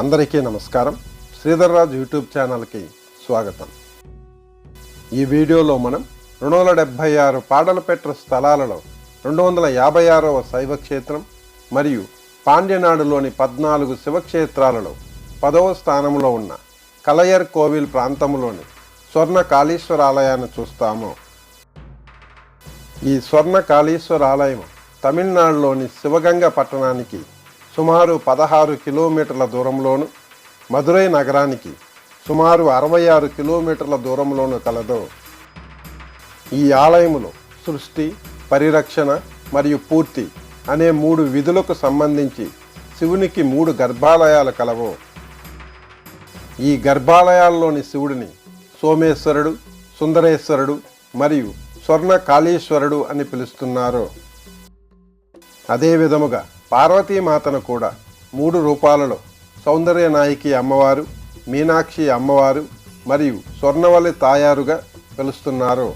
అందరికీ నమస్కారం. శ్రీధర్రాజ్ యూట్యూబ్ ఛానల్కి స్వాగతం. ఈ వీడియోలో మనం 276 పాడలపెట్ట స్థలాలలో 256వ శైవక్షేత్రం మరియు పాండ్యనాడులోని 14 శివక్షేత్రాలలో 10వ స్థానంలో ఉన్న కలయర్ కోవిల్ ప్రాంతంలోని స్వర్ణ కాళీశ్వర ఆలయాన్ని చూస్తాము. ఈ స్వర్ణ కాళీశ్వర ఆలయం తమిళనాడులోని శివగంగ పట్టణానికి సుమారు 16 కిలోమీటర్ల దూరంలోను, మదురై నగరానికి సుమారు 66 కిలోమీటర్ల దూరంలోను కలదు. ఈ ఆలయములో సృష్టి, పరిరక్షణ మరియు పూర్తి అనే 3 విధులకు సంబంధించి శివునికి 3 గర్భాలయాలు కలవు. ఈ గర్భాలయాల్లోని శివుడిని సోమేశ్వరుడు, సుందరేశ్వరుడు మరియు స్వర్ణ కాళీశ్వరుడు అని పిలుస్తున్నారు. అదే విధముగా పార్వతీమాతను కూడా 3 రూపాలలో సౌందర్య నాయకి అమ్మవారు, మీనాక్షి అమ్మవారు మరియు స్వర్ణవల్లి తాయారుగా పిలుస్తున్నారు.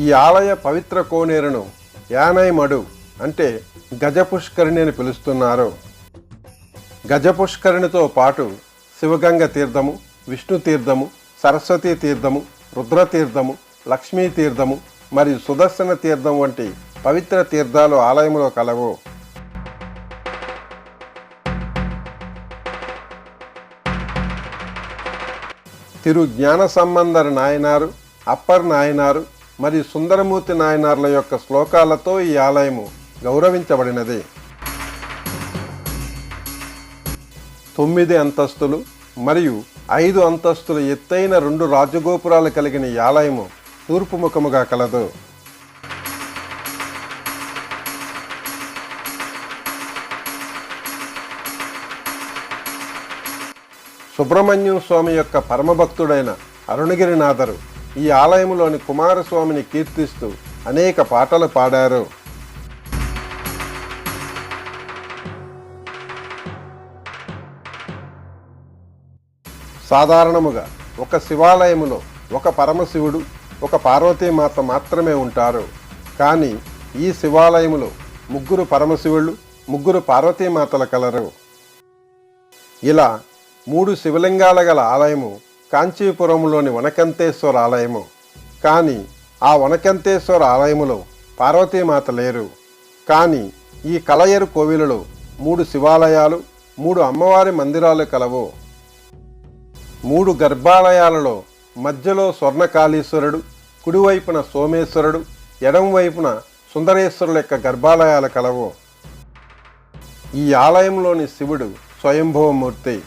ఈ ఆలయ పవిత్ర కోనేరును యానైమడు అంటే గజపుష్కరిణి అని పిలుస్తున్నారు. గజపుష్కరిణితో పాటు శివగంగ తీర్థము, విష్ణు తీర్థము, సరస్వతీ తీర్థము, రుద్రతీర్థము, లక్ష్మీ తీర్థము మరియు సుదర్శన తీర్థం వంటి పవిత్ర తీర్థాలు ఆలయంలో కలవు. తిరు జ్ఞాన సంబంధర్ నాయనారు, అప్పర్ నాయనారు మరియు సుందరమూర్తి నాయనార్ల యొక్క శ్లోకాలతో ఈ ఆలయము గౌరవించబడినది. 9 అంతస్తులు మరియు 5 అంతస్తుల ఎత్తైన 2 రాజగోపురాలు కలిగిన ఈ ఆలయము తూర్పు ముఖముగా కలదు. సుబ్రహ్మణ్యం స్వామి యొక్క పరమభక్తుడైన అరుణగిరినాథరు ఈ ఆలయంలోని కుమారస్వామిని కీర్తిస్తూ అనేక పాటలు పాడారు. సాధారణముగా ఒక శివాలయములో ఒక పరమశివుడు, ఒక పార్వతీమాత మాత్రమే ఉంటారు. కానీ ఈ శివాలయములో 3 పరమశివుళ్ళు, 3 పార్వతీమాతల కలరు. ఇలా 3 శివలింగాల గల ఆలయము కాంచీపురంలోని వనకంతేశ్వర ఆలయము. కానీ ఆ వనకంతేశ్వర ఆలయములో పార్వతీమాత లేరు. కానీ ఈ కలయరు కోవిలలో 3 శివాలయాలు, 3 అమ్మవారి మందిరాలు కలవు. 3 గర్భాలయాలలో మధ్యలో స్వర్ణకాళీశ్వరుడు, కుడివైపున సోమేశ్వరుడు, ఎడమవైపున సుందరేశ్వరుల యొక్క గర్భాలయాలు కలవు. ఈ ఆలయంలోని శివుడు స్వయంభవమూర్తి.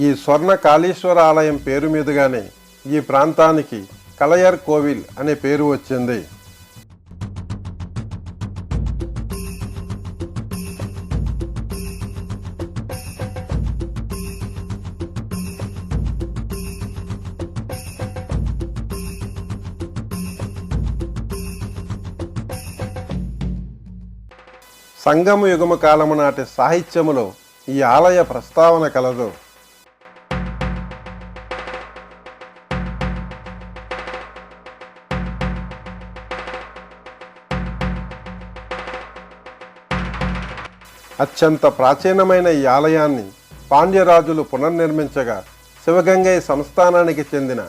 ఈ స్వర్ణ కాళీశ్వర ఆలయం పేరు మీదుగానే ఈ ప్రాంతానికి కలయర్ కోవిల్ అనే పేరు వచ్చింది. సంగమ యుగము కాలము నాటి సాహిత్యములో ఈ ఆలయ ప్రస్తావన కలదు. అత్యంత ప్రాచీనమైన ఈ ఆలయాన్ని పాండ్యరాజులు పునర్నిర్మించగా శివగంగై సంస్థానానికి చెందిన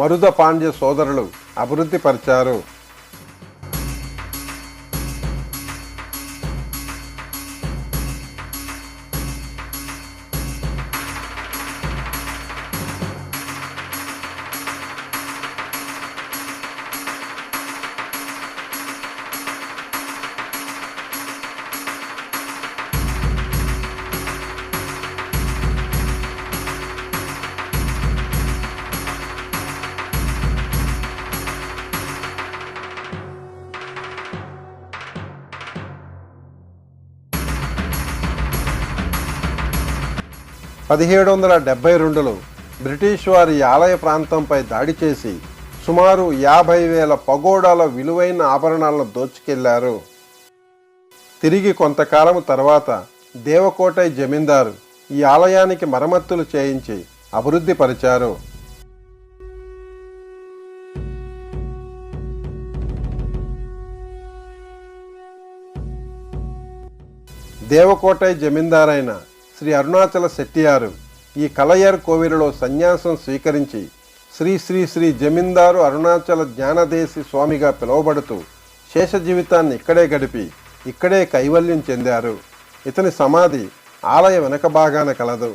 మరుద పాండ్య సోదరులు అభివృద్ధి పరిచారు. 1772లో బ్రిటిష్ వారి ఈ ఆలయ ప్రాంతంపై దాడి చేసి సుమారు 50,000 పగోడాల విలువైన ఆభరణాలను దోచుకెళ్లారు. తిరిగి కొంతకాలం తర్వాత దేవకోటై జమీందారు ఈ ఆలయానికి మరమ్మతులు చేయించి అభివృద్ధి పరిచారు. దేవకోటై జమీందారైన శ్రీ అరుణాచల శెట్టియారు ఈ కలయర్ కోవిలులో సన్యాసం స్వీకరించి శ్రీ శ్రీ శ్రీ జమీందారు అరుణాచల జ్ఞానదేశి స్వామిగా పిలువబడుతూ శేష జీవితాన్ని ఇక్కడే గడిపి ఇక్కడే కైవల్యం చెందారు. ఇతని సమాధి ఆలయ వెనక భాగాన కలదు.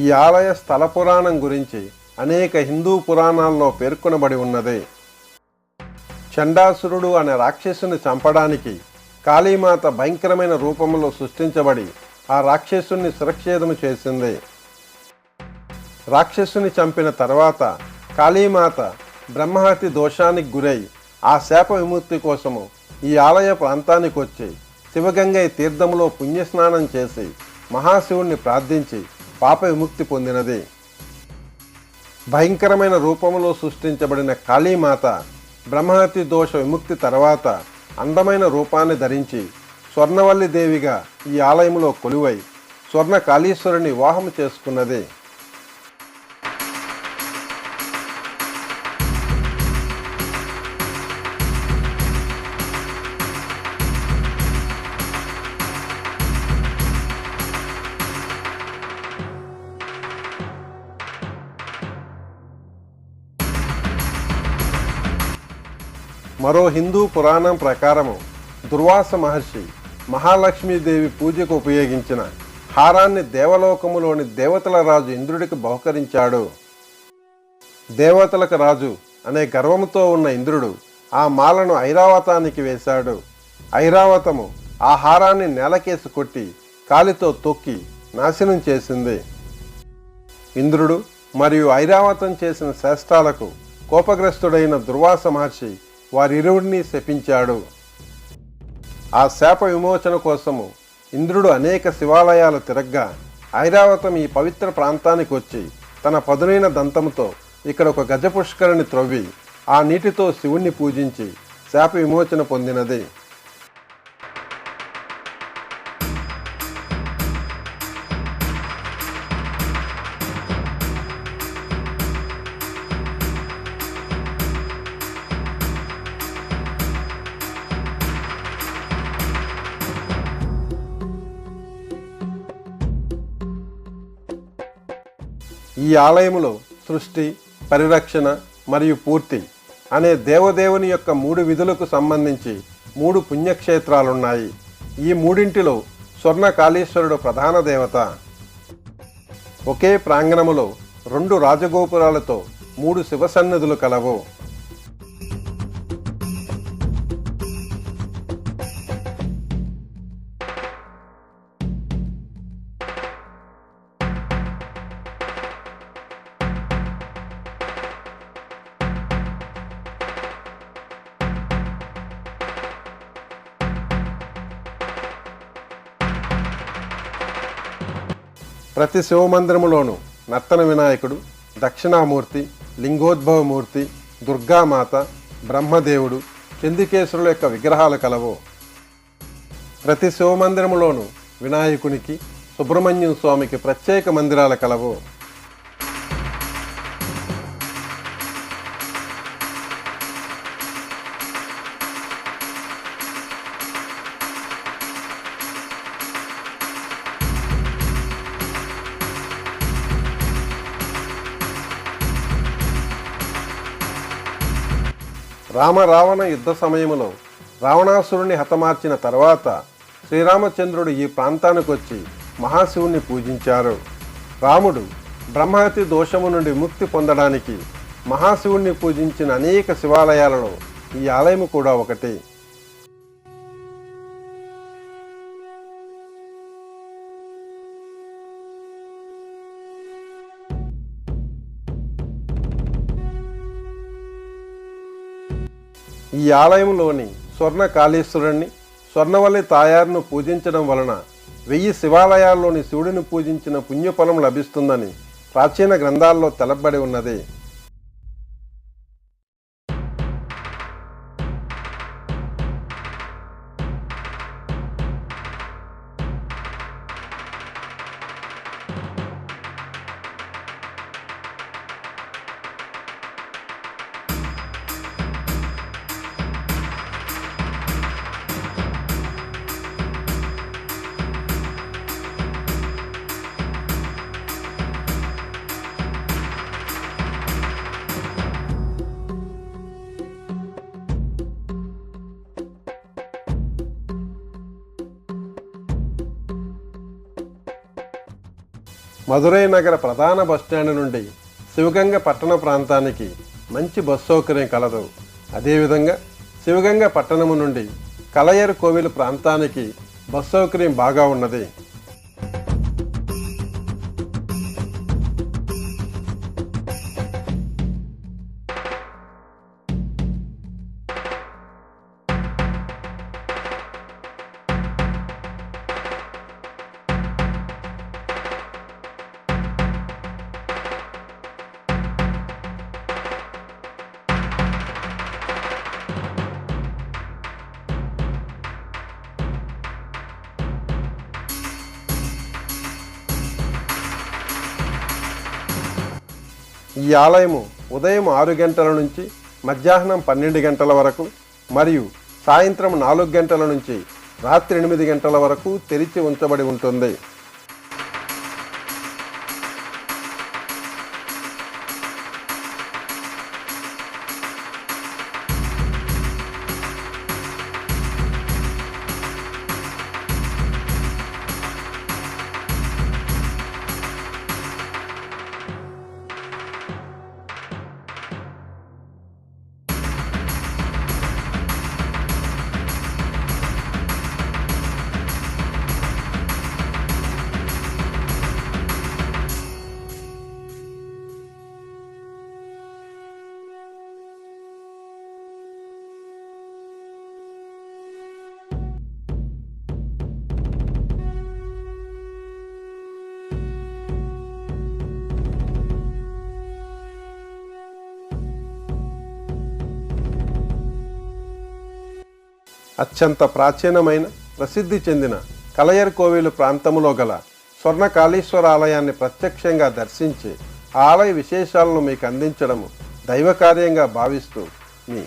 ఈ ఆలయ స్థల పురాణం గురించి అనేక హిందూ పురాణాల్లో పేర్కొనబడి ఉన్నది. చండాసురుడు అనే రాక్షసుని చంపడానికి కాళీమాత భయంకరమైన రూపంలో సృష్టించబడి ఆ రాక్షసుని శిరచ్ఛేదము చేసింది. రాక్షసుని చంపిన తర్వాత కాళీమాత బ్రహ్మహత్య దోషానికి గురై ఆ శాప విముక్తి కోసము ఈ ఆలయ ప్రాంతానికి వచ్చి శివగంగై తీర్థములో పుణ్యస్నానం చేసి మహాశివుణ్ణి ప్రార్థించి పాప విముక్తి పొందినది. భయంకరమైన రూపంలో సృష్టించబడిన కాళీమాత బ్రహ్మహత్య దోష విముక్తి తర్వాత అందమైన రూపాన్ని ధరించి స్వర్ణవల్లి దేవిగా ఈ ఆలయంలో కొలువై స్వర్ణ కాళీశ్వరుని వివాహం చేసుకున్నది. మరో హిందూ పురాణం ప్రకారము దుర్వాస మహర్షి మహాలక్ష్మీదేవి పూజకు ఉపయోగించిన హారాన్ని దేవలోకములోని దేవతల రాజు ఇంద్రుడికి బహుకరించాడు. దేవతలకు రాజు అనే గర్వముతో ఉన్న ఇంద్రుడు ఆ మాలను ఐరావతానికి వేశాడు. ఐరావతము ఆ హారాన్ని నేలకేసి కొట్టి కాలితో తొక్కి నాశనం చేసింది. ఇంద్రుడు మరియు ఐరావతం చేసిన శ్రేష్టాలకు కోపగ్రస్తుడైన దుర్వాస మహర్షి వారిరువురిని శపించాడు. ఆ శాప విమోచన కోసము ఇంద్రుడు అనేక శివాలయాలు తిరగ్గా ఐరావతం ఈ పవిత్ర ప్రాంతానికి వచ్చి తన పదునైన దంతముతో ఇక్కడ ఒక గజపుష్కరిని త్రవ్వి ఆ నీటితో శివుణ్ణి పూజించి శాప విమోచన పొందినది. ఈ ఆలయములో సృష్టి, పరిరక్షణ మరియు పూర్తి అనే దేవదేవుని యొక్క 3 విధులకు సంబంధించి 3 పుణ్యక్షేత్రాలున్నాయి. ఈ మూడింటిలో స్వర్ణ కాళీశ్వరుడు ప్రధాన దేవత. ఒకే ప్రాంగణములో 2 రాజగోపురాలతో 3 శివసన్నిధులు కలవు. ప్రతి శివమందిరములోనూ నర్తన వినాయకుడు, దక్షిణామూర్తి, లింగోద్భవమూర్తి, దుర్గామాత, బ్రహ్మదేవుడు, చంద్రికేశ్వరుల యొక్క విగ్రహాలు కలవు. ప్రతి శివమందిరములోనూ వినాయకునికి, సుబ్రహ్మణ్యం స్వామికి ప్రత్యేక మందిరాలు కలవు. రావణ యుద్ధ సమయంలో రావణాసురుని హతమార్చిన తర్వాత శ్రీరామచంద్రుడు ఈ ప్రాంతానికి వచ్చి మహాశివుణ్ణి పూజించారు. రాముడు బ్రహ్మహత్య దోషము నుండి ముక్తి పొందడానికి మహాశివుణ్ణి పూజించిన అనేక శివాలయాలలో ఈ ఆలయం కూడా ఒకటి. ఈ ఆలయంలోని స్వర్ణ కాళేశ్వరుణ్ణి, స్వర్ణవల్లి తాయారును పూజించడం వలన 1000 శివాలయాల్లోని శివుడిని పూజించిన పుణ్యఫలం లభిస్తుందని ప్రాచీన గ్రంథాల్లో తెలపబడి ఉన్నది. మదురై నగర ప్రధాన బస్టాండ్ నుండి శివగంగ పట్టణ ప్రాంతానికి మంచి బస్ సౌకర్యం కలదు. అదేవిధంగా శివగంగ పట్టణము నుండి కలయర్ కోవిల్ ప్రాంతానికి బస్ సౌకర్యం బాగా ఉన్నది. ఈ ఆలయము ఉదయం 6 గంటల నుంచి మధ్యాహ్నం 12 గంటల వరకు మరియు సాయంత్రం 4 గంటల నుంచి రాత్రి 8 గంటల వరకు తెరిచి ఉంచబడి ఉంటుంది. అత్యంత ప్రాచీనమైన ప్రసిద్ధి చెందిన కలయర్ కోవిలు ప్రాంతములో గల స్వర్ణకాళీశ్వర ఆలయాన్ని ప్రత్యక్షంగా దర్శించి ఆ ఆలయ విశేషాలను మీకు అందించడము దైవకార్యంగా భావిస్తూ మీ